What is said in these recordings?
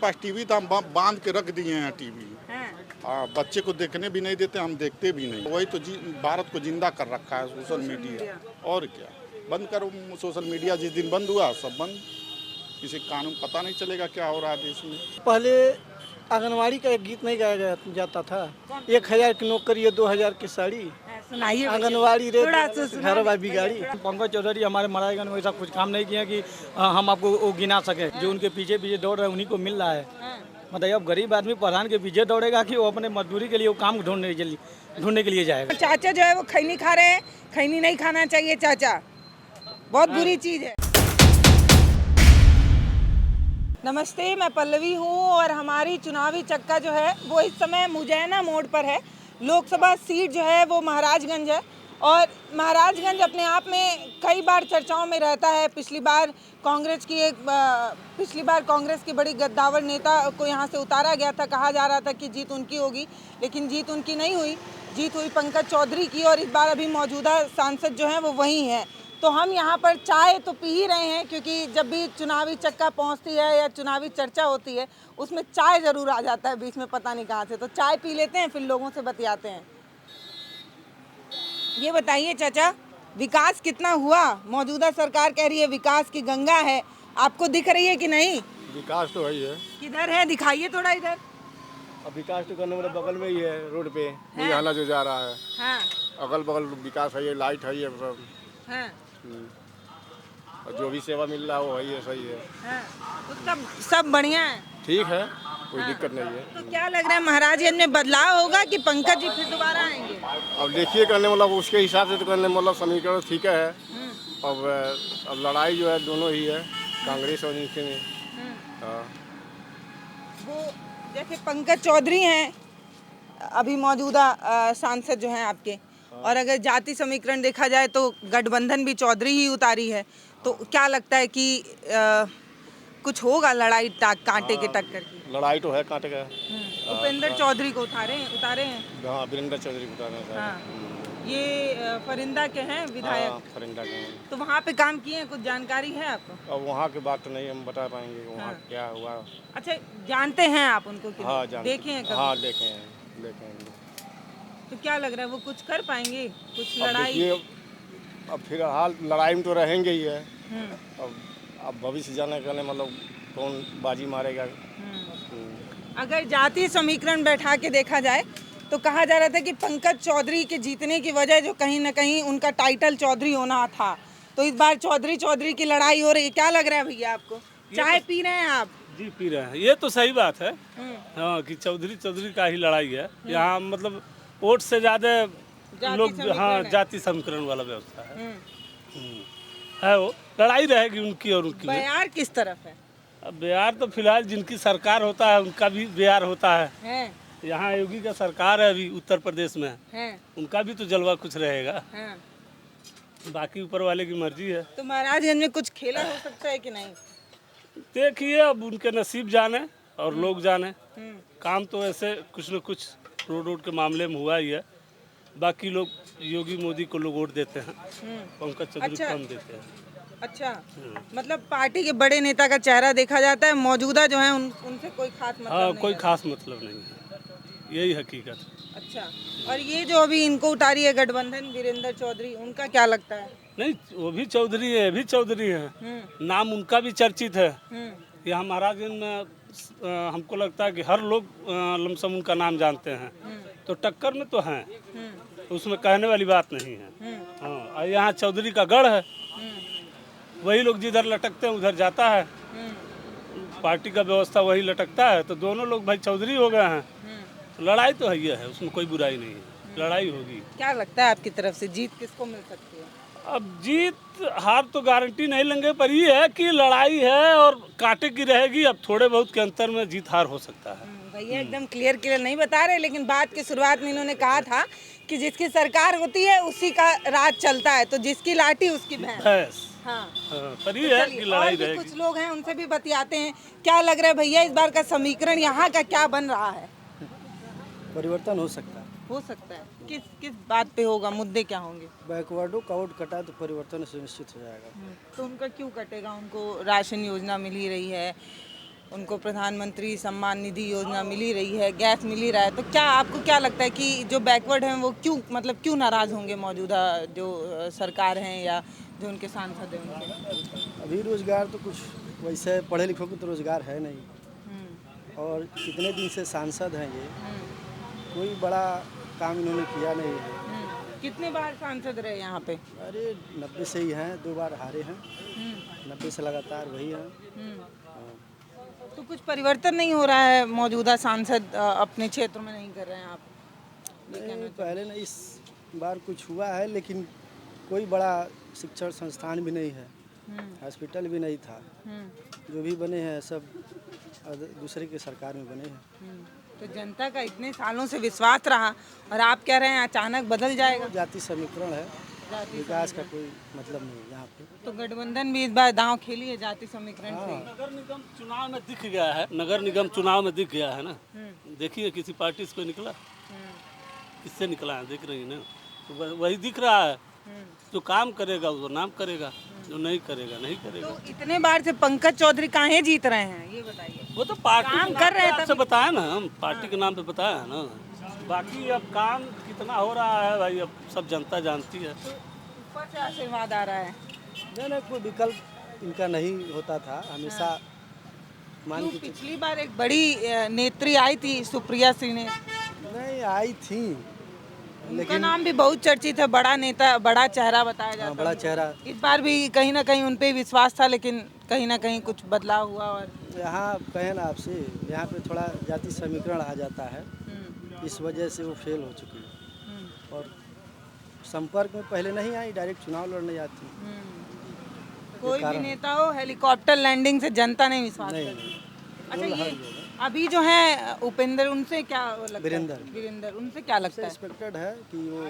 पास TV था, हम बांध के रख दिए हैं टीवी। हाँ, बच्चे को देखने भी नहीं देते, हम देखते भी नहीं। वही तो भारत को जिंदा कर रखा है सोशल मीडिया। और क्या, बंद करो सोशल मीडिया। जिस दिन बंद हुआ सब बंद। किसी कानून पता नहीं चलेगा क्या हो रहा है देश में। पहले आंगनवाड़ी का एक गीत नहीं गाया जाता था, 1000 की नौकरी है 2000 की साड़ी, सुनाइए आंगनवाड़ी रे घर वाली बिगाड़ी। पंकज चौधरी हमारे महाराजगंज में ऐसा कुछ काम नहीं किया कि हम आपको वो गिना सके। जो उनके पीछे पीछे दौड़ रहे हैं उन्हीं को मिल रहा है। मतलब अब गरीब आदमी प्रधान के पीछे दौड़ेगा कि वो अपने मजदूरी के लिए वो काम ढूंढने के लिए जाएगा। चाचा जो है वो खैनी खा रहे हैं, खैनी नहीं खाना चाहिए चाचा, बहुत बुरी चीज है। नमस्ते, मैं पल्लवी हूँ और हमारी चुनावी चक्का जो है वो इस समय मुजैना मोड़ पर है। लोकसभा सीट जो है वो महाराजगंज है और महाराजगंज अपने आप में कई बार चर्चाओं में रहता है। पिछली बार कांग्रेस की बड़ी गद्दावर नेता को यहाँ से उतारा गया था। कहा जा रहा था कि जीत उनकी होगी, लेकिन जीत उनकी नहीं हुई। जीत हुई पंकज चौधरी की और इस बार अभी मौजूदा सांसद जो हैं वो वही हैं। तो हम यहाँ पर चाय तो पी ही रहे हैं, क्योंकि जब भी चुनावी चक्का पहुँचती है या चुनावी चर्चा होती है उसमें चाय ज़रूर आ जाता है बीच में, पता नहीं कहाँ से। तो चाय पी लेते हैं, फिर लोगों से बतियाते हैं। ये बताइए चाचा, विकास कितना हुआ? मौजूदा सरकार कह रही है विकास की गंगा है, आपको दिख रही है कि नहीं? विकास तो वही है। किधर है, दिखाइए थोड़ा इधर। अब विकास तो करने वाले बगल में ही है, रोड पे मुझाना जो जा रहा है। हाँ अगल बगल विकास है, ये लाइट है, ये सब। हाँ और जो भी सेवा मिल रहा है वो वही है, सही है। हाँ, तो सब बढ़िया है, ठीक है, कोई दिक्कत नहीं है। तो क्या लग रहा है महाराजगंज में बदलाव होगा कि पंकज जी फिर दोबारा आएंगे? अब देखिए, करने मतलब उसके हिसाब से तो करने मतलब समीकरण ठीक है। अब लड़ाई जो है दोनों ही है, कांग्रेस और इनके में। हाँ, वो जैसे पंकज चौधरी हैं अभी मौजूदा सांसद जो हैं आपके, और अगर जाति समीकरण देखा जाए तो गठबंधन भी चौधरी ही उतारी है। तो क्या लगता है कि कुछ होगा लड़ाई कांटे के टक्कर की? लड़ाई तो है कांटे का। उपेंद्र चौधरी को उतारे हैं। हाँ, वीरेंद्र चौधरी को उतारना है। हाँ, ये फरिंदा के हैं विधायक। हाँ, फरिंदा के हैं। तो वहाँ पे काम किए हैं, कुछ जानकारी है आपको? अब वहाँ की बात तो नहीं हम बता पाएंगे वहाँ क्या हुआ। अच्छा, जानते हैं आप उनको कि हाँ, देखे हैं कभी? हाँ, देखे हैं। तो क्या लग रहा है वो कुछ कर पाएंगे? कुछ लड़ाई? अब फिलहाल लड़ाई में तो रहेंगे ही है। अब भविष्य जाने करने मतलब कौन बाजी मारेगा। अगर जातीय समीकरण बैठा के देखा जाए तो कहा जा रहा था कि पंकज चौधरी के जीतने की वजह जो कहीं ना कहीं उनका टाइटल चौधरी होना था, तो इस बार चौधरी की लड़ाई हो रही है। क्या लग रहा है भैया आपको? चाय पी रहे हैं आप? जी पी रहे हैं। ये तो सही बात है। हाँ, कि चौधरी का ही लड़ाई है यहाँ। मतलब वोट से ज्यादा लोग, हाँ, जाति समीकरण वाला व्यवस्था है वो लड़ाई रहेगी उनकी और उनकी। बयार किस तरफ है? अब बिहार तो फिलहाल जिनकी सरकार होता है उनका भी बिहार होता है। यहाँ योगी का सरकार है अभी उत्तर प्रदेश में है। उनका भी तो जलवा कुछ रहेगा। बाकी ऊपर वाले की मर्जी है। तो महाराजगंज में कुछ खेला हो सकता है कि नहीं? देखिए, अब उनके नसीब जाने और लोग जाने। काम तो ऐसे कुछ न कुछ रोड के मामले में हुआ ही है। बाकी लोग योगी मोदी को लोग वोट देते हैं, पंकज चौधरी को कम देते हैं। अच्छा, मतलब पार्टी के बड़े नेता का चेहरा देखा जाता है, मौजूदा जो है उनसे कोई खास मतलब हाँ, नहीं कोई है। खास मतलब नहीं है, यही हकीकत। अच्छा, और ये जो अभी इनको उतारी है गठबंधन, वीरेंद्र चौधरी, उनका क्या लगता है? नहीं, वो भी चौधरी है, भी चौधरी है। नाम उनका भी चर्चित है। यहाँ महाराजगंज में हमको लगता है कि हर लोग लमसम उनका नाम जानते हैं। तो टक्कर में तो हैं, उसमें कहने वाली बात नहीं है। हाँ, यहाँ चौधरी का गढ़ है, वही लोग जिधर लटकते हैं उधर जाता है। पार्टी का व्यवस्था वही लटकता है, तो दोनों लोग भाई चौधरी हो गए हैं। लड़ाई तो है, उसमें कोई बुराई नहीं है, लड़ाई होगी। क्या लगता है आपकी तरफ से जीत किसको मिल सकती है? अब जीत हार तो गारंटी नहीं लेंगे, पर ये है कि लड़ाई है और कांटे की रहेगी। अब थोड़े बहुत के अंतर में जीत हार हो सकता है। भैया एकदम क्लियर नहीं बता रहे, लेकिन बात की शुरुआत में इन्होंने कहा था कि जिसकी सरकार होती है उसी का राज चलता है, तो जिसकी लाठी उसकी भैंस। हाँ, पर ये है कि लड़ाई रहेगी। कुछ लोग हैं उनसे भी बतियाते हैं। क्या लग रहा है भैया, इस बार का समीकरण यहाँ का क्या बन रहा है? परिवर्तन हो सकता है। किस बात पे होगा? मुद्दे क्या होंगे? बैकवर्डों का वोट कटा तो परिवर्तन सुनिश्चित हो जाएगा। तो उनका क्यों कटेगा? उनको राशन योजना मिल ही रही है, उनको प्रधानमंत्री सम्मान निधि योजना मिल ही रही है, गैस मिल ही रहा है, तो क्या आपको क्या लगता है कि जो बैकवर्ड हैं वो क्यों नाराज़ होंगे मौजूदा जो सरकार हैं या जो उनके सांसद हैं उनके? अभी रोज़गार तो कुछ वैसे पढ़े लिखों को तो रोज़गार है नहीं, और कितने दिन से सांसद हैं ये, कोई बड़ा काम इन्होंने किया नहीं है। कितने बार सांसद रहे यहाँ पे? अरे 90 से ही हैं, 2 बार हारे हैं, 90 से लगातार वही हैं। तो कुछ परिवर्तन नहीं हो रहा है, मौजूदा सांसद अपने क्षेत्र में नहीं कर रहे हैं आप? नहीं, पहले नहीं, इस बार कुछ हुआ है, लेकिन कोई बड़ा शिक्षण संस्थान भी नहीं है, हॉस्पिटल भी नहीं था, जो भी बने हैं सब दूसरे की सरकार में बने हैं। तो जनता का इतने सालों से विश्वास रहा और आप कह रहे हैं अचानक बदल जाएगा? जाति समीकरण है, विकास का कोई मतलब नहीं है यहाँ पे। तो गठबंधन भी इस बार दांव खेली है जाति समीकरण से। नगर निगम चुनाव में दिख गया है, नगर निगम चुनाव में दिख गया है ना। देखिए किसी पार्टी से कोई निकला, किससे निकला है देख रही है ना, तो वही दिख रहा है। जो काम करेगा वो नाम करेगा, जो नहीं करेगा नहीं करेगा। तो इतने बार से पंकज चौधरी काहे जीत रहे हैं ये बताइए? वो तो पार्टी काम के कर रहे हैं नाम से बताया ना, हम पार्टी के नाम पे बताया है ना। बाकी अब काम कितना हो रहा है भाई, अब सब जनता जानती है। ऊपर से आशीर्वाद आ रहा है। नहीं, कोई विकल्प इनका नहीं होता था हमेशा। मान क्यों के पिछली बार एक बड़ी नेत्री आई थी सुप्रिया सिंह, नहीं आई थी, उनका नाम भी बहुत चर्चित है, बड़ा नेता, बड़ा चेहरा बताया जाता है। बड़ा चेहरा। इस बार भी कहीं ना कहीं उन पे विश्वास था, लेकिन कहीं ना कहीं कुछ बदलाव हुआ। और यहाँ कहें ना आपसे, यहाँ पे थोड़ा जाति समीकरण आ जाता है, इस वजह से वो फेल हो चुकी है। और संपर्क में पहले नहीं आई, डायरेक्ट चुनाव लड़ने जाती। कोई भी नेता हो, हेलीकॉप्टर लैंडिंग से जनता नहीं विश्वास नहीं, करती। अच्छा, ये अभी जो है उपेंद्र, उनसे क्या लगता है? वीरेंद्र, उनसे क्या लगता है? एक्सपेक्टेड है कि वो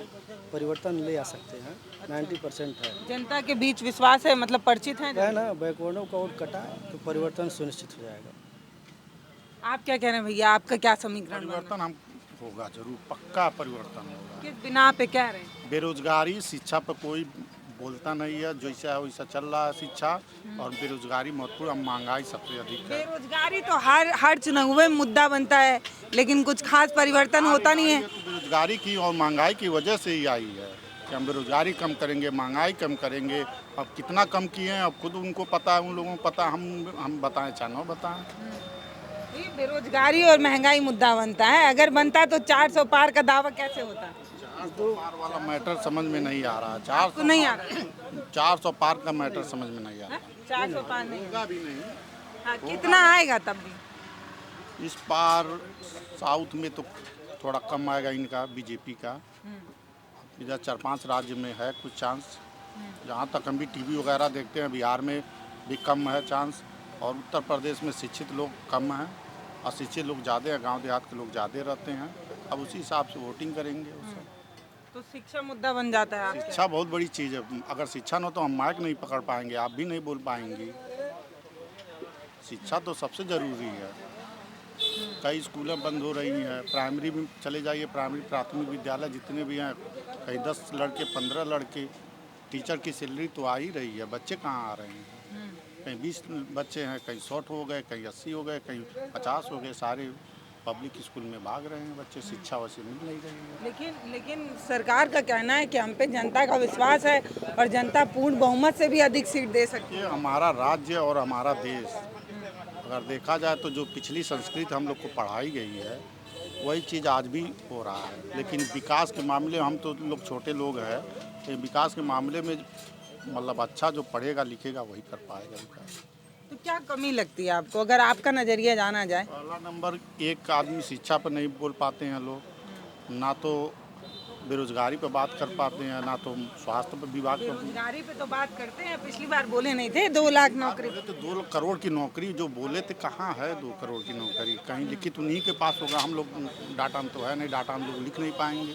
परिवर्तन ले आ सकते हैं, 90% है। जनता के बीच विश्वास है, मतलब परिचित है। है ना, बैकवर्डों का वोट कटा तो परिवर्तन सुनिश्चित हो जाएगा। आप क्या कह रहे हैं भैया, आपका क्या समीकरण बना? परिवर्तन हम होगा जरूर, पक्का परिवर्तन होगा। किस बिना पे कह रहे हैं? बेरोजगारी, शिक्षा पर कोई बोलता नहीं है, जैसा है वैसा चल रहा है शिक्षा, और बेरोजगारी महत्वपूर्ण, महंगाई सबसे अधिक है। बेरोजगारी तो हर चुनाव में मुद्दा बनता है, लेकिन कुछ खास परिवर्तन होता नहीं है। तो बेरोजगारी की और महंगाई की वजह से ही आई है कि हम बेरोजगारी कम करेंगे, महंगाई कम करेंगे। अब कितना कम किए हैं अब खुद उनको पता है, उन लोगों को पता, हम बताएं चाहे ना बताएं। ये बेरोजगारी और महंगाई मुद्दा बनता है, अगर बनता तो 400 पार का दावा कैसे होता? 400 पार वाला मैटर समझ में नहीं आ रहा। आपको नहीं आ रहा? 400 पार का मैटर समझ में नहीं आ रहा। 400 पार नहीं होगा भी नहीं। हाँ, कितना आएगा तब भी? इस बार साउथ में तो थोड़ा कम आएगा इनका, बीजेपी का। इधर 4-5 राज्य में है कुछ चांस। जहाँ तक हम भी टीवी वगैरह देखते हैं, बिहार में भी कम है चांस, और उत्तर प्रदेश में शिक्षित लोग कम हैं, अशिक्षित लोग ज़्यादा हैं, गांव देहात के लोग ज़्यादा रहते हैं। अब उसी हिसाब से वोटिंग करेंगे वो सब। तो शिक्षा मुद्दा बन जाता है आपके? शिक्षा बहुत बड़ी चीज़ है, अगर शिक्षा न हो तो हम माइक नहीं पकड़ पाएंगे, आप भी नहीं बोल पाएंगी। शिक्षा तो सबसे ज़रूरी है। कई स्कूलें बंद हो रही हैं, प्राइमरी में चले जाइए, प्राइमरी प्राथमिक विद्यालय जितने भी हैं, कहीं 10 लड़के 15 लड़के, टीचर की सैलरी तो आ ही रही है, बच्चे कहाँ आ रहे हैं? कहीं 20 बच्चे हैं, कहीं 100 हो गए, कहीं 80 हो गए, कहीं 50 हो गए, सारे पब्लिक स्कूल में भाग रहे हैं बच्चे, शिक्षा वैसे मिल नहीं रही है। लेकिन सरकार का कहना है कि हम पे जनता का विश्वास है और जनता पूर्ण बहुमत से भी अधिक सीट दे सकती है। ये हमारा राज्य और हमारा देश, अगर देखा जाए तो जो पिछली संस्कृति हम लोग को पढ़ाई गई है, वही चीज़ आज भी हो रहा है। लेकिन विकास के मामले, हम तो लोग छोटे लोग हैं, तो विकास के मामले में मतलब अच्छा जो पढ़ेगा लिखेगा वही कर पाएगा विकास। तो क्या कमी लगती है आपको, अगर आपका नज़रिया जाना जाए? पहला नंबर, एक आदमी शिक्षा पर नहीं बोल पाते हैं लोग, ना तो बेरोजगारी पर बात कर पाते हैं, ना तो स्वास्थ्य पर विभाग पर। बेरोजगारी पे तो बात करते हैं, पिछली बार बोले नहीं थे 2 लाख नौकरी? तो 2 करोड़ की नौकरी जो बोले थे, कहाँ है 2 करोड़ की नौकरी? कहीं लिखित उन्हीं के पास होगा, हम लोग डाटा तो है नहीं, डाटा हम लोग लिख नहीं पाएंगे।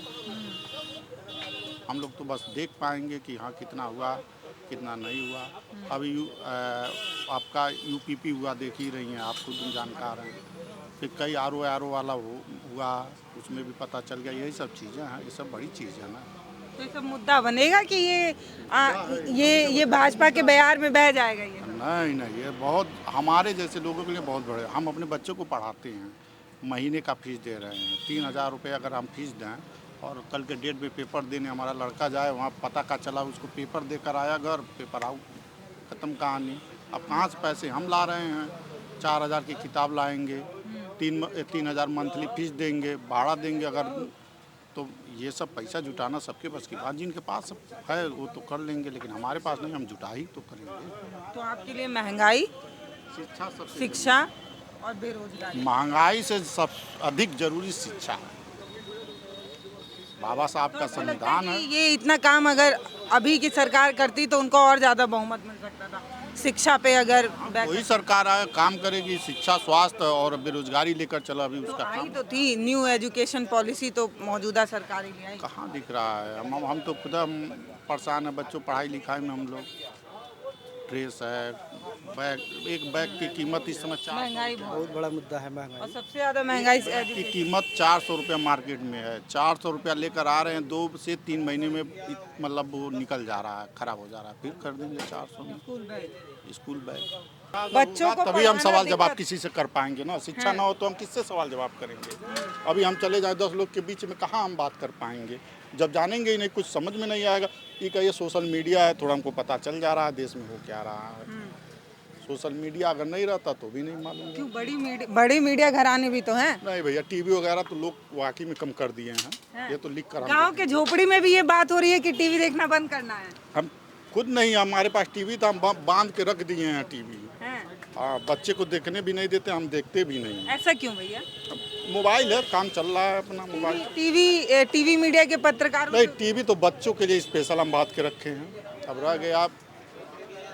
हम लोग तो बस देख पाएंगे कि हाँ कितना हुआ कितना नहीं हुआ। अभी आपका यूपीपी हुआ, देख ही रही हैं, आप खुद जानकार हैं। फिर कई आर ओ वाला हुआ, उसमें भी पता चल गया। यही सब चीज़ें हैं, ये सब बड़ी चीज़ है ना। तो ये सब मुद्दा बनेगा कि ये भाजपा के बयार में बह जाएगा ये? नहीं नहीं, ये बहुत हमारे जैसे लोगों के लिए बहुत बड़े। हम अपने बच्चों को पढ़ाते हैं, महीने का फीस दे रहे हैं, 3,000 रुपये अगर हम फीस दें और कल के डेट में पेपर देने हमारा लड़का जाए, वहाँ पता का चला उसको पेपर देकर आया, घर पेपर आउट, ख़त्म कहानी। अब कहाँ से पैसे हम ला रहे हैं? 4,000 की किताब लाएंगे, 3,000 मंथली फीस देंगे, भाड़ा देंगे, अगर तो ये सब पैसा जुटाना सबके पास की बात। जिनके पास है वो तो कर लेंगे, लेकिन हमारे पास नहीं, हम जुटा ही तो करेंगे। तो आपके लिए महंगाई, शिक्षा सबसे शिक्षा और बेरोजगारी? महंगाई से सब अधिक जरूरी शिक्षा है। बाबा साहब का संविधान है। ये इतना काम अगर अभी की सरकार करती तो उनको और ज़्यादा बहुमत मिल सकता था। शिक्षा पे अगर वही सरकार आए काम करेगी, शिक्षा, स्वास्थ्य और बेरोजगारी लेकर चला। अभी उसका आई काम तो थी न्यू एजुकेशन पॉलिसी, तो मौजूदा सरकार ही ले आई। कहाँ दिख रहा है? हम तो खुद हम परेशान है। बच्चों पढ़ाई लिखाई में हम लोग, ड्रेस है, बैग, एक बैग की कीमत इस समय 400 महंगाई बहुत बड़ा मुद्दा है महंगाई। और सबसे ज़्यादा महंगाई की कीमत 400 रुपया मार्केट में है। 400 रुपया लेकर आ रहे हैं, 2 से 3 महीने में मतलब वो निकल जा रहा है, खराब हो जा रहा है, फिर खरीदेंगे 400 में स्कूल बैग। बच्चों को तभी हम पढ़ाना सवाल जवाब दिक्कत। किसी से कर पाएंगे ना। शिक्षा ना हो तो हम किससे सवाल जवाब करेंगे? अभी हम चले जाए 10 लोग के बीच में, कहाँ हम बात कर पाएंगे? जब जानेंगे ही नहीं, कुछ समझ में नहीं आएगा। ये सोशल मीडिया है, थोड़ा हमको पता चल जा रहा है देश में हो क्या रहा है। सोशल मीडिया अगर नहीं रहता तो भी नहीं मालूम। क्यों? बड़ी मीडिया घराने भी तो हैं। नहीं भैया, टीवी वगैरह तो लोग वाकई में कम कर दिए हैं। ये तो लिख कर गांव के झोपड़ी में भी ये बात हो रही है कि टीवी देखना बंद करना है। हम खुद नहीं, हमारे पास टीवी था, हम बांध के रख दिए हैं टीवी। हाँ, बच्चे को देखने भी नहीं देते, हम देखते भी नहीं। ऐसा क्यों भैया? मोबाइल है, काम चल रहा है अपना मोबाइल। टीवी मीडिया के पत्रकार नहीं, टीवी तो बच्चों के लिए स्पेशल हम बात के रखे हैं। अब रह गए आप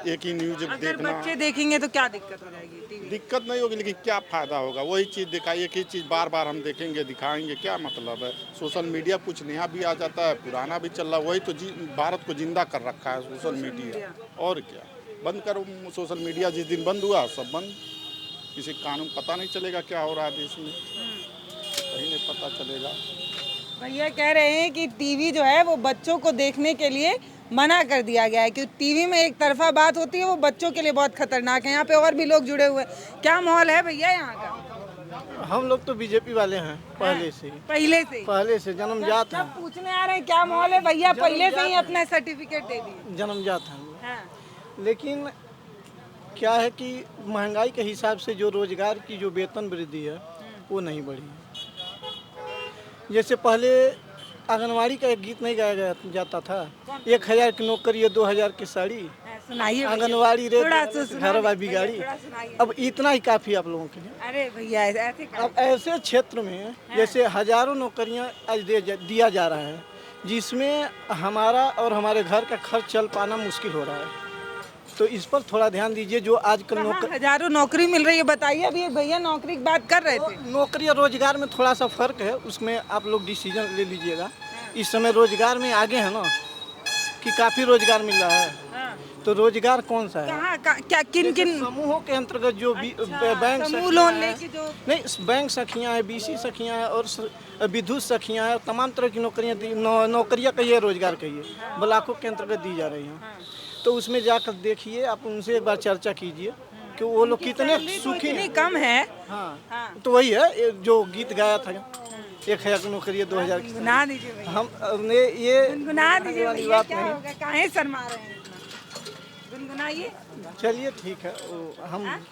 एक ही न्यूज अगर देखना। बच्चे देखेंगे तो क्या दिक्कत हो जाएगी? टीवी दिक्कत नहीं होगी, लेकिन क्या फायदा होगा? वही चीज़ दिखाई, एक ही चीज़ बार बार हम देखेंगे, दिखाएंगे, क्या मतलब है? सोशल मीडिया कुछ नया भी आ जाता है, पुराना भी चल रहा है। वही तो भारत को जिंदा कर रखा है सोशल मीडिया। और क्या? बंद करो सोशल मीडिया। जिस दिन बंद हुआ सब बंद। किसी कानून पता नहीं चलेगा क्या हो रहा है देश में, कहीं नहीं पता चलेगा। भैया कह रहे हैं कि टीवी जो है वो बच्चों को देखने के लिए मना कर दिया गया है, क्योंकि टीवी में एक तरफा बात होती है, वो बच्चों के लिए बहुत खतरनाक है। यहाँ पे और भी लोग जुड़े हुए हैं। क्या माहौल है भैया यहाँ का? हम लोग तो बीजेपी वाले हैं पहले से जन्मजात हैं। पूछने आ रहे हैं क्या माहौल है भैया? पहले से ही अपना सर्टिफिकेट दे दिए। जन्मजात हैं हाँ। लेकिन क्या है कि महंगाई के हिसाब से जो रोजगार की जो वेतन वृद्धि है वो नहीं बढ़ी है। जैसे पहले आंगनवाड़ी का एक गीत नहीं गाया जाता था, 1,000 की नौकरी, 2,000 की साड़ी, सुनाइए आंगनवाड़ी रे घर वाली गाड़ी। सुनाइए। अब इतना ही काफ़ी आप लोगों के लिए। अरे भैया ऐसे अब ऐसे क्षेत्र में जैसे हजारों नौकरियां आज दिया जा रहा है, जिसमें हमारा और हमारे घर का खर्च चल पाना मुश्किल हो रहा है। तो इस पर थोड़ा ध्यान दीजिए। जो आजकल हजारों नौकरी मिल रही है, बताइए। अभी एक भैया नौकरी की बात कर रहे थे। नौकरी और रोजगार में थोड़ा सा फर्क है, उसमें आप लोग डिसीजन ले लीजिएगा। इस समय रोजगार में आगे है ना, कि काफ़ी रोजगार मिल रहा है। तो रोजगार कौन सा है? क्या किन समूहों के अंतर्गत जो बैंक समूह लोन लेके जो नहीं, बैंक सखियाँ हैं, बीसी सखियाँ हैं और विद्युत सखियाँ हैं, तमाम तरह की नौकरियाँ कहिए, रोजगार कहिए, ब्लॉकों के अंतर्गत दी जा रही हैं। तो उसमें जाकर देखिए, आप उनसे एक बार चर्चा कीजिए कि वो लोग कितने सुखी हैं। कम है। हाँ, तो वही है जो गीत गाया था, 1,000 की नौकरी, 2,000 की। गुना दीजिए भैया। हमने ये गुनगुना दीजिए वाली भैया, बात क्या नहीं। होगा? काहे शर्मा रहे हैं इतना? गुनगुनाइए। चलिए ठीक है,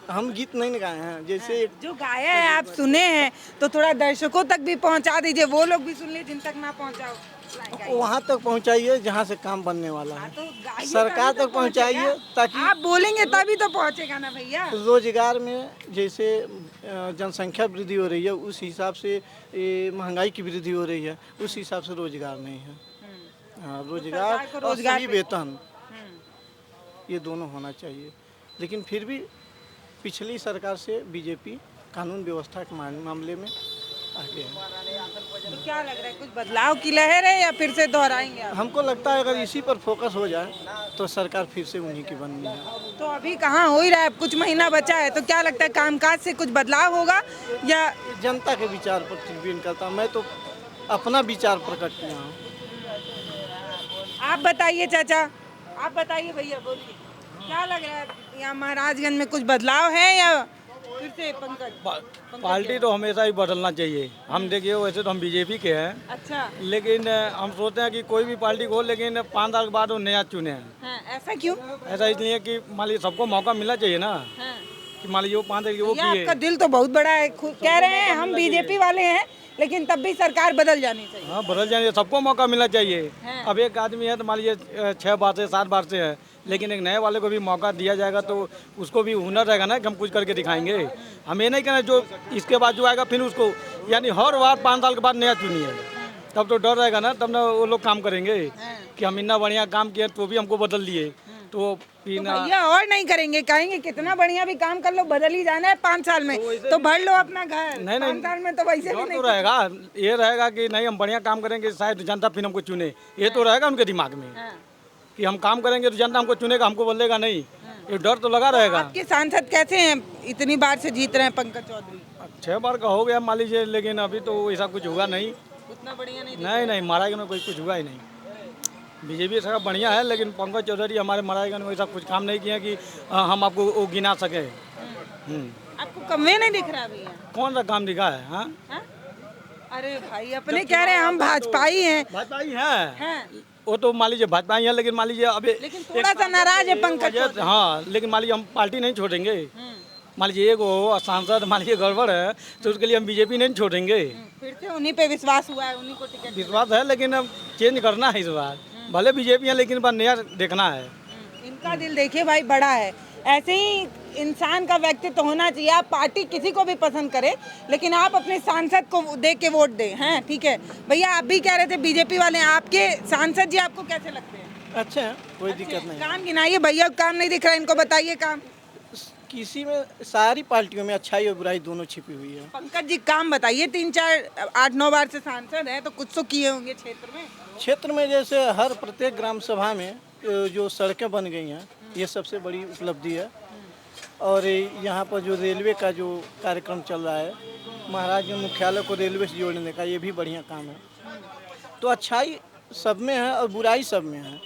हम गीत नहीं गाए हैं। जैसे जो गाया है आप सुने हैं, तो थोड़ा दर्शकों तक भी पहुंचा दीजिए, वो लोग भी सुन ले जिन तक ना पहुंचाओ। वहाँ तक पहुँचाइए जहाँ से काम बनने वाला है। तो गाइए, सरकार तभी तो तक पहुँचाइए, ताकि आप बोलेंगे तभी तो पहुंचेगा ना भैया। रोजगार में जैसे जनसंख्या वृद्धि हो रही है, उस हिसाब से महंगाई की वृद्धि हो रही है, उस हिसाब से रोजगार नहीं है। हाँ, रोजगार और सही वेतन, ये दोनों होना चाहिए। लेकिन फिर भी पिछली सरकार से बीजेपी कानून व्यवस्था के मामले में आगे है। तो क्या लग रहा है, कुछ बदलाव की लहर है या फिर से दोहराएंगे आप? हमको लगता है अगर इसी पर फोकस हो जाए तो सरकार फिर से उन्हीं की बननी है। तो अभी कहाँ हो ही रहा है, कुछ महीना बचा है, तो क्या लगता है कामकाज से कुछ बदलाव होगा या? जनता के विचार पर डिपेंड करता। मैं तो अपना विचार प्रकट किया हूँ। आप बताइए चाचा, आप बताइए भैया, बोलिए क्या लग रहा है यहाँ महाराजगंज में कुछ बदलाव है या फिर से पंकज? पार्टी तो हमेशा ही बदलना चाहिए। हम देखिए वैसे तो हम बीजेपी के हैं, अच्छा, लेकिन हम सोचते हैं कि कोई भी पार्टी को, लेकिन 5 साल के बाद वो नया चुने हैं। हाँ, ऐसा क्यों? ऐसा इसलिए कि मान लीजिए सबको मौका मिलना चाहिए ना, हाँ। कि मान लीजिए वो 5 साल की वो ये किए। आपका दिल तो बहुत बड़ा है, कह रहे हैं हम बीजेपी वाले हैं लेकिन तब भी सरकार बदल जानी चाहिए। हाँ बदल जाएंगे, सबको मौका मिलना चाहिए। हाँ। अब एक आदमी है तो मान लीजिए 6 बार से 7 बार से है, लेकिन एक नए वाले को भी मौका दिया जाएगा तो उसको भी हुनर रहेगा ना कि हम कुछ करके दिखाएंगे। हम ये नहीं कहना जो इसके बाद जो आएगा फिर उसको, यानी हर बार 5 साल के बाद नया चुनिए, तब तो डर रहेगा ना, तब ना वो लोग काम करेंगे कि हम इतना बढ़िया काम किए तो भी हमको बदल दिए। तो तो भैया और नहीं करेंगे, कहेंगे कितना बढ़िया भी काम कर लो, बदल ही जाना है 5 साल में, तो भर लो अपना घर। नहीं, 5 साल में तो वैसे भी डर नहीं। तो रहेगा, ये रहेगा कि नहीं हम बढ़िया काम करेंगे शायद जनता फिर हमको चुने, ये तो रहेगा उनके दिमाग में हाँ। कि हम काम करेंगे तो जनता हमको चुनेगा, हमको बदलेगा नहीं, ये डर तो लगा रहेगा। आपके सांसद कैसे हैं, इतनी बार से जीत रहे हैं पंकज चौधरी? 6 बार का हो गया मान लीजिए, लेकिन अभी तो ऐसा कुछ हुआ नहीं। उतना बढ़िया नहीं। नहीं महाराजगंज में कोई कुछ हुआ ही नहीं। बीजेपी सरकार बढ़िया है, लेकिन पंकज चौधरी हमारे महाराजगंज में ऐसा कुछ काम नहीं किया कि हम आपको वो गिना सके। आपको कमवे नहीं दिख रहा भैया? कौन सा काम दिखा है? हाँ हाँ? अरे भाई अपने कह रहे हैं हम भाजपा ही हैं। भाजपा ही है, हैं। वो तो मान लीजिए भाजपा ही है, लेकिन मान लीजिए अभी लेकिन थोड़ा सा नाराज है पंकज चौधरी। हाँ, लेकिन मान लीजिए हम पार्टी नहीं छोड़ेंगे। मान लीजिए एक वो सांसद मान लीजिए गड़बड़ है तो उसके लिए हम बीजेपी नहीं छोड़ेंगे। फिर से उन्हीं पे विश्वास हुआ है, उन्हीं को टिकट। विश्वास है, लेकिन अब चेंज करना है इस बार। भले बीजेपी है लेकिन बार नया देखना है। इनका दिल देखिए भाई बड़ा है, ऐसे ही इंसान का व्यक्तित्व होना चाहिए। आप पार्टी किसी को भी पसंद करें, लेकिन आप अपने सांसद को देख के वोट दें। हैं, ठीक है भैया, आप भी कह रहे थे बीजेपी वाले, आपके सांसद जी आपको कैसे लगते हैं? अच्छा है, कोई दिक्कत नहीं। काम गिनाइए भैया, काम नहीं दिख रहा है, इनको बताइए काम। किसी में, सारी पार्टियों में अच्छाई और बुराई दोनों छिपी हुई है। पंकज जी काम बताइए, 3 4 8 9 बार से सांसद हैं तो कुछ तो किए होंगे क्षेत्र में। क्षेत्र में जैसे हर प्रत्येक ग्राम सभा में जो सड़कें बन गई हैं, ये सबसे बड़ी उपलब्धि है। और यहाँ पर जो रेलवे का जो कार्यक्रम चल रहा है, महाराजगंज मुख्यालय को रेलवे से जोड़ने का, ये भी बढ़िया काम है। तो अच्छाई सब में है और बुराई सब में है।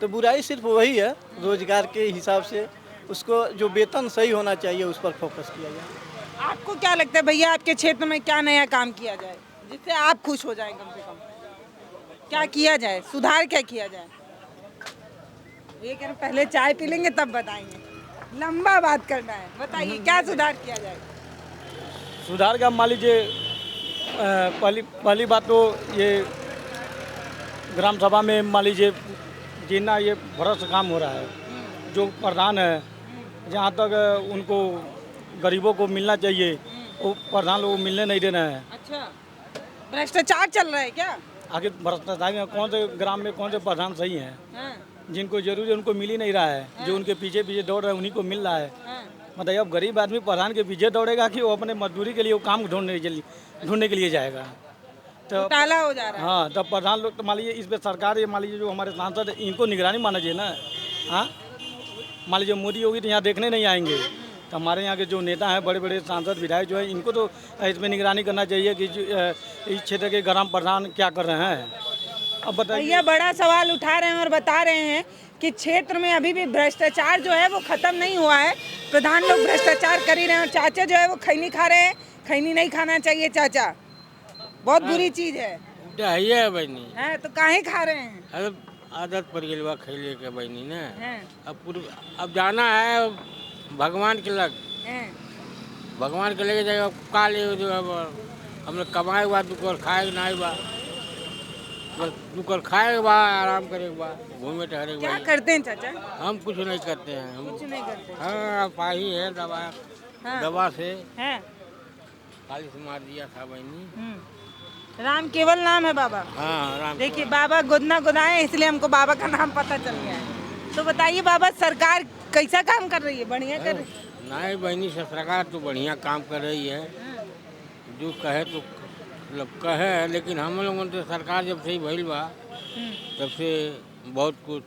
तो बुराई सिर्फ वही है, रोजगार के हिसाब से उसको जो वेतन सही होना चाहिए उस पर फोकस किया जाए। आपको क्या लगता है भैया, आपके क्षेत्र में क्या नया काम किया जाए जिससे आप खुश हो जाएं? कम से कम क्या किया जाए, सुधार क्या किया जाए? ये कह रहे पहले चाय पी लेंगे तब बताएंगे, लंबा बात करना है। बताइए क्या सुधार किया जाए? सुधार का मान लीजिए पहली बात तो ये ग्राम सभा में मान लीजिए जितना ये भ्रष्ट काम हो रहा है, जो प्रधान है जहाँ तक उनको गरीबों को मिलना चाहिए वो प्रधान लोग मिलने नहीं दे रहे हैं। अच्छा, भ्रष्टाचार चल रहा है क्या? आखिर भ्रष्टाचार में कौन से ग्राम में कौन से प्रधान सही हैं? हाँ, जिनको जरूरी है उनको मिल ही नहीं रहा है, जो उनके पीछे पीछे दौड़ रहे हैं उन्हीं को मिल रहा है। हाँ। मतलब अब गरीब आदमी प्रधान के पीछे दौड़ेगा कि वो अपने मजदूरी के लिए वो काम ढूंढने के लिए जाएगा। तो घोटाला हो जा रहा है। हाँ, तब प्रधान लोग तो मान लीजिए इस पर सरकार, ये मान लीजिए जो हमारे सांसद है इनको निगरानी माना चाहिए ना। हाँ, मान लीजिए मोदी योगी तो यहाँ देखने नहीं आएंगे, तो हमारे यहाँ के जो नेता हैं, बड़े बड़े सांसद विधायक जो है, इनको तो इसमें निगरानी करना चाहिए कि इस क्षेत्र के ग्राम प्रधान क्या कर रहे हैं। अब बताइए। भैया बड़ा सवाल उठा रहे हैं और बता रहे हैं कि क्षेत्र में अभी भी भ्रष्टाचार जो है वो खत्म नहीं हुआ है। प्रधान लोग भ्रष्टाचार कर ही रहे हैं और चाचा जो है वो खैनी खा रहे हैं। खैनी नहीं खाना चाहिए चाचा, बहुत बुरी चीज है। है बहनी है तो काहे खा रहे हैं? अरे आदत पड़ गई बा खैले के बहनी ने। हैं, अब जाना है भगवान के लग, हैं। भगवान के लेके जाएगा काले जो अब हम लोग कमाए बा दुकर खाए ना बा, बस दुकर खाए बा आराम करे बा घूमे टहरे बा। क्या करते हैं चाचा? हम कुछ नहीं करते हैं, हम कुछ नहीं करते। हाँ पाही है दवा, हाँ। दवा से हैं। खाली से मार दिया था बहनी। राम केवल नाम है बाबा। हाँ राम। देखिए बाबा गुदना गुदाए इसलिए हमको बाबा का नाम पता चल गया है। तो बताइए बाबा, सरकार कैसा काम कर रही है? बढ़िया कर रही है? नहीं बहनी सरकार तो बढ़िया काम कर रही है, जो कहे तो मतलब कहे, लेकिन हम लोगों ने तो सरकार जब से ही भइल बा तब से बहुत कुछ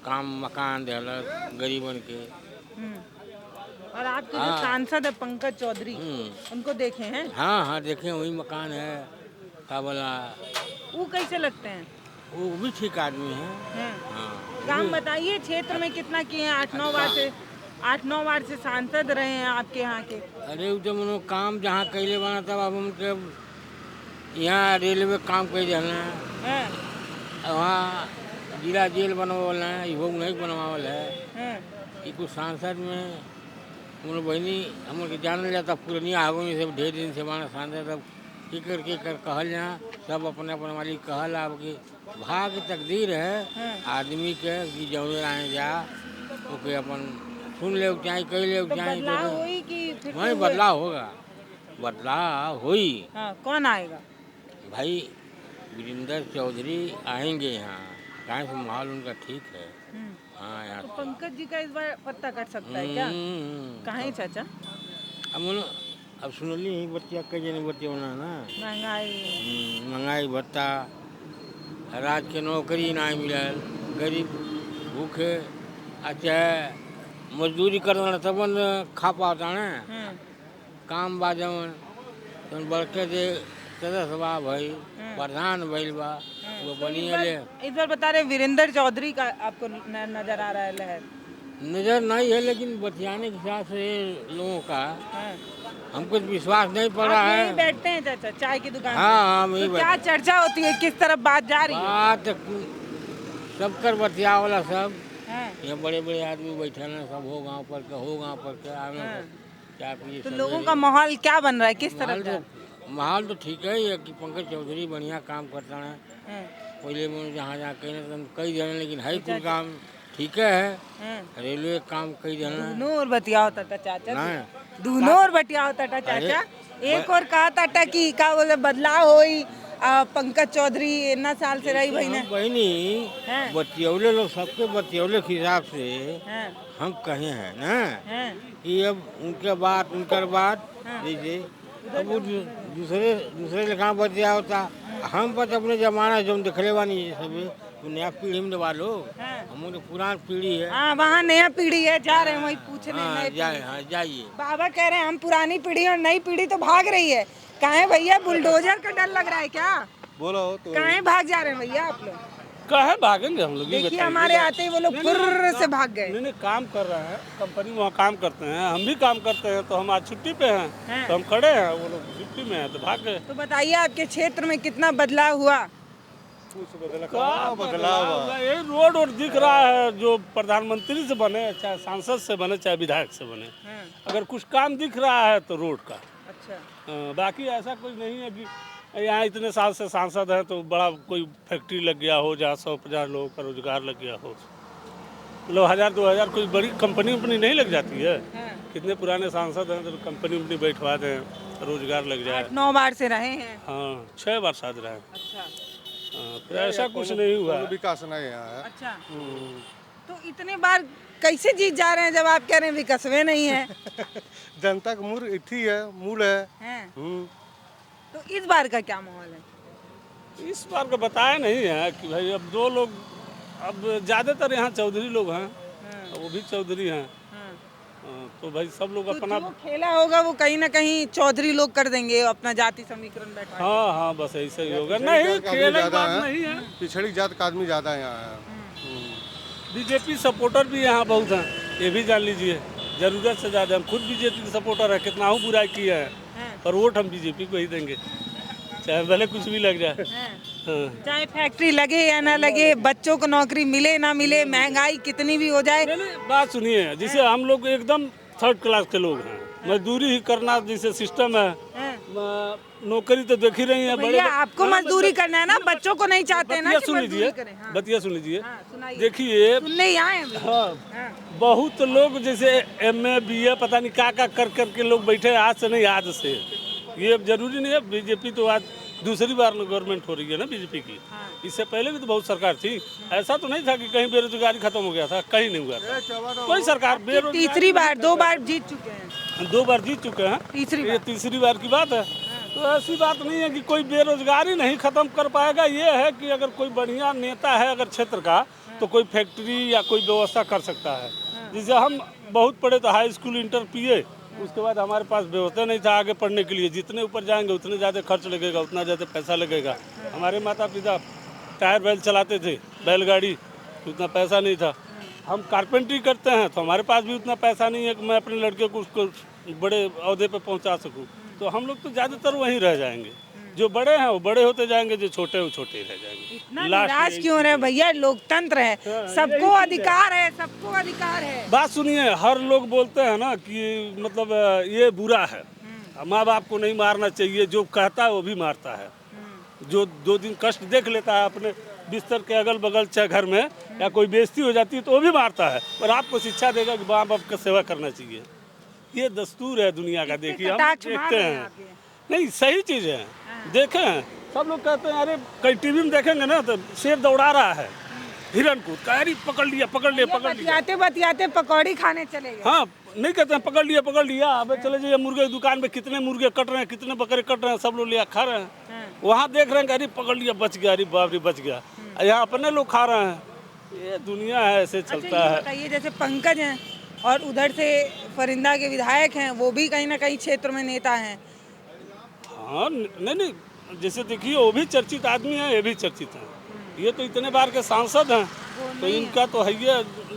काम मकान दिलस गरीबन के। और आपके जो सांसद है पंकज चौधरी, उनको देखे हैं? हाँ हाँ देखे, वही मकान है का बोला। वो कैसे लगते हैं? वो भी ठीक आदमी है। हैं? हाँ काम बताइए, क्षेत्र में कितना किए हैं? 8-9 बार से सांसद रहे हैं आपके यहाँ के। अरे वो जब उन्होंने काम जहाँ कैले बना तब अब उनके यहाँ रेलवे काम कर देना हैं? वहाँ जिला जेल बनवावल है, वो नहीं बनवावल है। हैं? ये कुछ सांसद में उन बहनी हम के जानल जाता पुरनिया आगो में सब ढेर दिन से माना सांसद अब के कर कहल जहाँ सब अपने अपने मालिक कहल अब कि भाग तकदीर है आदमी के कि जौने आए जा ओके अपन सुन ले चाहे कह ले तो चाहे बदलाव हुई कि फिर से वही हुए? बदलाव होगा, बदलाव हुई। हाँ, कौन आएगा? भाई वीरेंद्र चौधरी आएंगे यहाँ, कहाँ से माहौल उनका ठीक है। हाँ यहाँ तो पंकज जी का इस बार पत्ता कट सकता है क्या? कहाँ है चाचा? अब सुनली ही बच्चिया कई जने बच्चे बना ना महंगाई। महंगाई भत्ता, राज के नौकरी ना मिलल, गरीब भूखे अच्छा मजदूरी करना तब न खा पाता ना काम बाजवन तो बढ़ते दे सदस्य बा भाई प्रधान भइल बा वो बनिए ले। इस बार बता रहे वीरेंद्र चौधरी का आपको नजर आ रहा है लहर? नजर नहीं है लेकिन बतियाने के हिसाब से लोगों का हमको विश्वास नहीं पड़ रहा आप है। यहीं बैठते हैं चाचा चाय की दुकान हाँ पे? हाँ मैं तो क्या चर्चा होती है, किस तरफ बात जा रही है? बात सब कर बतिया वाला सब हैं? ये बड़े बड़े आदमी बैठे हैं सब हो गांव पर के आगे क्या पिए तो लोगों का माहौल क्या बन रहा है, किस तरफ जा? माहौल तो ठीक है ये कि पंकज चौधरी बढ़िया काम करता है। हैं? पहले में जहाँ जहाँ कहीं कई देना लेकिन है कुल काम ठीक है। हैं? रेलवे काम कई देना दोनों और बतिया होता था चाचा, नहीं। दोनों और बतिया होता था चाचा। एक और कहा था कि क्या बोले बदलाव होई, पंकज चौधरी इतना साल से रही बहना। बहनी हैं? बतियौले लोग सबके बतियौले के हिसाब से हैं? हम कहे हैं ना हैं? कि अब उनके बात जैसे अब वो दूसरे लेखा बतिया होता हम पर अपने जमाना जो हम देखले बानी सब नया पीढ़ी में दबा लो हम तो पुरान पीढ़ी है। हाँ, वहाँ नया पीढ़ी है, जा रहे हैं वही पूछने। हाँ नई जाए पीढ़ी। हाँ जाइए। बाबा कह रहे हैं हम पुरानी पीढ़ी और नई पीढ़ी तो भाग रही है। कहाँ भैया, बुलडोजर का डर लग रहा है क्या? बोलो तो कहाँ भाग जा रहे हैं भैया आप लोग? कहे भागेंगे हम लोग? देखिए हमारे आते ही वो लोग फुर्र से भाग गए। नहीं काम कर रहे हैं, कंपनी में वहाँ काम करते हैं, हम भी काम करते हैं, तो हम आज छुट्टी पे हैं तो हम खड़े हैं, वो लोग छुट्टी में हैं तो भाग गए। तो बताइए आपके क्षेत्र में कितना बदलाव हुआ? बदलाव हुआ, ये रोड और दिख रहा है जो प्रधानमंत्री से बने, चाहे सांसद से बने, चाहे विधायक से बने, अगर कुछ काम दिख रहा है तो रोड का। अच्छा, बाकी ऐसा कुछ नहीं है कि यहाँ इतने साल से सांसद है तो बड़ा कोई फैक्ट्री लग गया हो जहाँ 100-50 लोगों का रोजगार लग गया हो, मतलब 1000-2000 कोई बड़ी कंपनी नहीं लग जाती है। कितने पुराने सांसद हैं तो कंपनी बैठवा दें, रोजगार लग जाए। 8-9 बार से रहे हैं। हाँ 6 बार शायद रहे। अच्छा फिर ऐसा कुछ नहीं हुआ। विकास नहीं है। अच्छा, तो इतने बार कैसे जीत जा रहे हैं जब आप कह रहे हैं विकसवे नहीं है? जनता का मूल है। तो इस बार का क्या माहौल है? इस बार का बताया नहीं है कि भाई अब 2 लोग, अब ज़्यादातर यहाँ चौधरी लोग हैं, वो भी चौधरी हैं, तो भाई सब लोग तो अपना जो खेला होगा वो कहीं ना कहीं चौधरी लोग कर देंगे, अपना जाति समीकरण बैठा। हाँ बस ऐसा ही होगा। नहीं खेल की बात नहीं है, पिछड़ी जात का आदमी ज्यादा है यहाँ। बीजेपी सपोर्टर भी यहाँ बहुत हैं, ये भी जान लीजिए, जरूरत से ज़्यादा। हम खुद बीजेपी के सपोर्टर है, कितना हूँ बुराई किया है, पर वोट हम बीजेपी को ही देंगे, चाहे भले कुछ भी लग जाए। चाहे फैक्ट्री लगे या ना लगे, बच्चों को नौकरी मिले ना मिले, महंगाई कितनी भी हो जाए। बात सुनिए, जिसे हम लोग एकदम 3rd क्लास के लोग हैं, मजदूरी ही करना जैसे सिस्टम है, नौकरी तो देख ही रही है। भैया आपको मजदूरी करना है ना, बच्चों को नहीं चाहते हैं ना कि मजदूरी करें। बतिया सुन लीजिए, देखिए सुनने ही आए हैं। हाँ, बहुत लोग जैसे MA BA पता नहीं क्या कर के लोग बैठे, आज से नहीं आज से। ये जरूरी नहीं है, बीजेपी तो आज दूसरी बार गवर्नमेंट हो रही है ना बीजेपी की। इससे पहले भी तो बहुत सरकार थी, ऐसा तो नहीं था कि कहीं बेरोजगारी खत्म हो गया था, कहीं नहीं हुआ था कोई सरकार। बेरोजगारी तीसरी बार 2 बार जीत चुके हैं, 2 बार जीत चुके हैं, ये तीसरी बार की बात है। तो ऐसी बात नहीं है कि कोई बेरोजगारी नहीं खत्म कर पाएगा। ये है कि अगर कोई बढ़िया नेता है अगर क्षेत्र का, तो कोई फैक्ट्री या कोई व्यवस्था कर सकता है। जैसे हम बहुत पढ़े तो हाई स्कूल इंटर PA, उसके बाद हमारे पास व्यवस्था नहीं था आगे पढ़ने के लिए। जितने ऊपर जाएंगे उतने ज़्यादा खर्च लगेगा, उतना ज़्यादा पैसा लगेगा। हमारे माता पिता टायर बैल चलाते थे, बैलगाड़ी, तो उतना पैसा नहीं था। हम कारपेंटरी करते हैं तो हमारे पास भी उतना पैसा नहीं है कि मैं अपने लड़के को उसको बड़े ओहदे पे पहुंचा सकूं। तो हम लोग तो ज़्यादातर वहीं रह जाएंगे। जो बड़े हैं वो बड़े होते जाएंगे, जो छोटे हैं वो छोटे ही रह जाएंगे। इतना निराश क्यों रहे भैया? लोकतंत्र है, सबको अधिकार है, सबको अधिकार है। बात सुनिए, हर लोग बोलते हैं ना कि मतलब ये बुरा है, माँ बाप को नहीं मारना चाहिए, जो कहता है वो भी मारता है। जो 2 दिन कष्ट देख लेता है अपने बिस्तर के अगल बगल चाहे घर में, या कोई बेइज्जती हो जाती है तो वो भी मारता है, पर आपको शिक्षा देगा कि माँ बाप का सेवा करना चाहिए। ये दस्तूर है दुनिया का। देखिए हम देखते हैं, नहीं सही चीज़ है, देखें सब लोग कहते हैं, अरे कई टीवी में देखेंगे ना तो शेर दौड़ा रहा है हिरन को, अरे पकड़ लिया पकड़ लिया पकड़ लिया, बतियाते पकौड़ी खाने चले गए। हाँ नहीं कहते हैं पकड़ लिया, अब चले जाइए मुर्गे की दुकान में, कितने मुर्गे कट रहे हैं, कितने बकरे कट रहे हैं, सब लोग लिया खा रहे हैं। वहाँ देख रहे हैं अरे पकड़ लिया, बच गया, अरे बाप रे बच गया, यहाँ अपने लोग खा रहे हैं। ये दुनिया है, ऐसे चलता है। बताइए, जैसे पंकज हैं और उधर से फरिंदा के विधायक हैं, वो भी कहीं ना कहीं क्षेत्र में नेता हैं। हाँ नहीं, जैसे देखिए वो भी चर्चित आदमी है, ये भी चर्चित है। ये तो इतने बार के सांसद हैं, तो इनका तो है,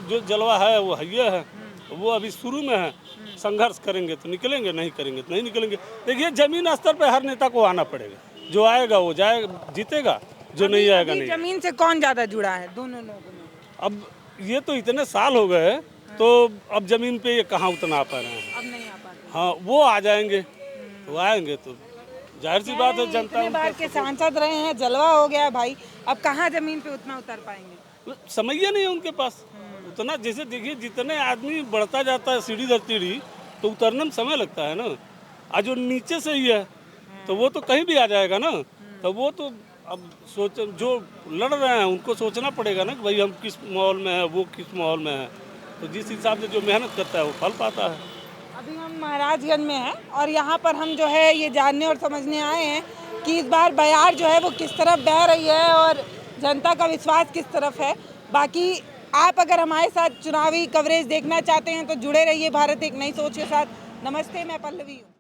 जो जलवा है वो है। वो अभी शुरू में है, संघर्ष करेंगे तो निकलेंगे, नहीं करेंगे तो नहीं निकलेंगे। देखिए जमीन स्तर पे हर नेता को आना पड़ेगा, जो आएगा वो जाएगा, जीतेगा, जो नहीं आएगा नहीं। जमीन से कौन ज्यादा जुड़ा है दोनों लोगों में? अब ये तो इतने साल हो गए, तो अब जमीन पे ये कहाँ उतना आ पा रहे हैं। अब नहीं आ पा रहे। हाँ वो आ जाएंगे, तो आएंगे तो जाहिर सी बात है, जनता इतने बार के सांसद रहे हैं, जलवा हो गया है भाई, अब कहाँ जमीन पे उतना उतर पाएंगे? समय ही नहीं है उनके पास उतना। जैसे देखिए जितने आदमी बढ़ता जाता है सीढ़ी दर सीढ़ी, तो उतरने में समय लगता है ना। आज जो नीचे से ही है तो वो तो कहीं भी आ जाएगा ना। तो वो तो अब सोच, जो लड़ रहे हैं उनको सोचना पड़ेगा ना कि भाई हम किस माहौल में है, वो किस माहौल में है। तो जिस हिसाब से जो मेहनत करता है वो फल पाता है। अभी हम महाराजगंज में हैं और यहाँ पर हम जो है ये जानने और समझने आए हैं कि इस बार बयार जो है वो किस तरफ बह रही है और जनता का विश्वास किस तरफ है। बाकी आप अगर हमारे साथ चुनावी कवरेज देखना चाहते हैं तो जुड़े रहिए भारत एक नई सोच के साथ। नमस्ते, मैं पल्लवी हूँ।